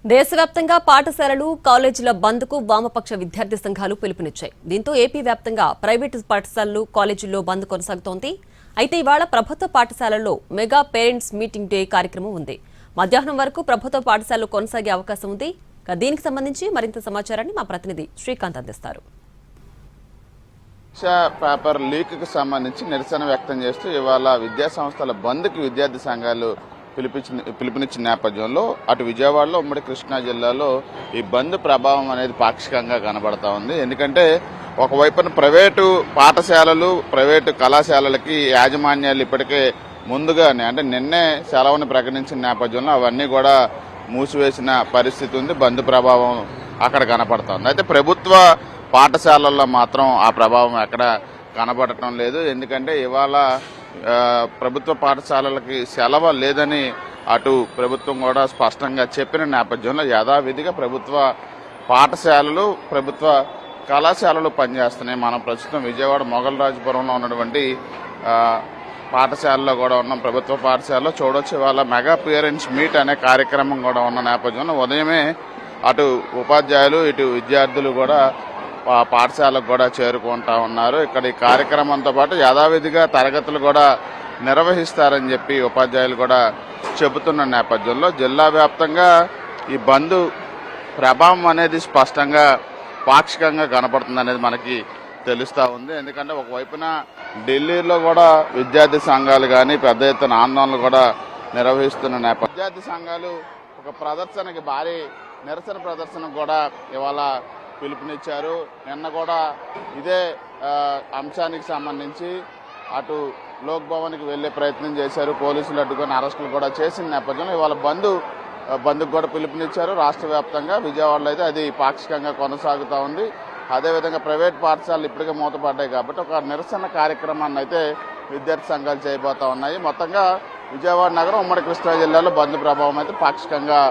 దేశవ్యాప్తంగా పాఠశాలలు కాలేజీల బంద్కు వామపక్ష విద్యార్థి సంఘాలు పిలుపునిచ్చాయి. దీంతో ఏపీ వ్యాప్తంగా ప్రైవేటు పాఠశాలలు కాలేజీల్లో బంద్ కొనసాగుతోంది. అయితే ఇవాళ ప్రభుత్వ పాఠశాలల్లో మెగా పేరెంట్స్ మీటింగ్ డే కార్యక్రమం ఉంది. మధ్యాహ్నం వరకు ప్రభుత్వ పాఠశాలలు కొనసాగే అవకాశం ఉంది. దీనికి సంబంధించి మరింత సమాచారాన్ని మా ప్రతినిధి శ్రీకాంత్ అందిస్తారు. పేపర్ లీక్ కు సంబంధించి నిరసన వ్యక్తం చేస్తూ ఇవాళ విద్యా సంస్థల బంద్కి విద్యార్థి సంఘాలు పిలుపునిచ్చిన నేపథ్యంలో అటు విజయవాడలో ఉమ్మడి కృష్ణా జిల్లాలో ఈ బంద్ ప్రభావం అనేది పాక్షికంగా కనబడతా ఉంది. ఎందుకంటే ఒకవైపున ప్రైవేటు పాఠశాలలు ప్రైవేటు కళాశాలలకి యాజమాన్యాలు ఇప్పటికే ముందుగానే అంటే నిన్నే సెలవుని ప్రకటించిన నేపథ్యంలో అవన్నీ కూడా మూసివేసిన పరిస్థితి ఉంది. బంద్ ప్రభావం అక్కడ కనపడుతోంది. అయితే ప్రభుత్వ పాఠశాలల్లో మాత్రం ఆ ప్రభావం ఎక్కడ కనబడటం లేదు. ఎందుకంటే ఇవాళ ప్రభుత్వ పాఠశాలలకి సెలవు లేదని అటు ప్రభుత్వం కూడా స్పష్టంగా చెప్పిన నేపథ్యంలో యథావిధిగా ప్రభుత్వ పాఠశాలలు ప్రభుత్వ కళాశాలలు పనిచేస్తున్నాయి. మనం ప్రస్తుతం విజయవాడ మొగల్రాజపురంలో ఉన్నటువంటి పాఠశాలలో కూడా ఉన్నాం. ప్రభుత్వ పాఠశాలలో చూడొచ్చు ఇవాళ మెగా పేరెంట్స్ మీట్ అనే కార్యక్రమం కూడా ఉన్న నేపథ్యంలో ఉదయమే అటు ఉపాధ్యాయులు ఇటు విద్యార్థులు కూడా పాఠశాలకు కూడా చేరుకుంటా ఉన్నారు. ఇక్కడ ఈ కార్యక్రమంతో పాటు యథావిధిగా తరగతులు కూడా నిర్వహిస్తారని చెప్పి ఉపాధ్యాయులు కూడా చెబుతున్న నేపథ్యంలో జిల్లా వ్యాప్తంగా ఈ బంద్ ప్రభావం అనేది స్పష్టంగా పాక్షికంగా కనపడుతుంది అనేది మనకి తెలుస్తూ ఉంది. ఎందుకంటే ఒకవైపున ఢిల్లీలో కూడా విద్యార్థి సంఘాలు కానీ పెద్ద ఎత్తున ఆందోళనలు కూడా నిర్వహిస్తున్న నేపథ్యం విద్యార్థి సంఘాలు ఒక ప్రదర్శనకి భారీ నిరసన ప్రదర్శనకు కూడా ఇవాళ పిలుపునిచ్చారు. నిన్న కూడా ఇదే అంశానికి సంబంధించి అటు లోక్ భవన్కి వెళ్లే ప్రయత్నం చేశారు. పోలీసులు అడ్డుకొని అరెస్టులు కూడా చేసిన నేపథ్యంలో ఇవాళ బంద్కు కూడా పిలుపునిచ్చారు. రాష్ట్ర వ్యాప్తంగా విజయవాడలో అయితే అది పాక్షికంగా కొనసాగుతూ ఉంది. అదేవిధంగా ప్రైవేట్ పాఠశాలలు ఇప్పటికే మూతపడ్డాయి కాబట్టి ఒక నిరసన కార్యక్రమాన్ని అయితే విద్యార్థి సంఘాలు చేయబోతా ఉన్నాయి. మొత్తంగా విజయవాడ నగరం ఉమ్మడి కృష్ణా జిల్లాలో బంద్ ప్రభావం అయితే పాక్షికంగా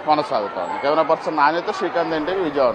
కొనసాగుతోంది. కెమెరా పర్సన్ నాణ్యత శ్రీకాంత్ ఇంటికి విజయవాడ.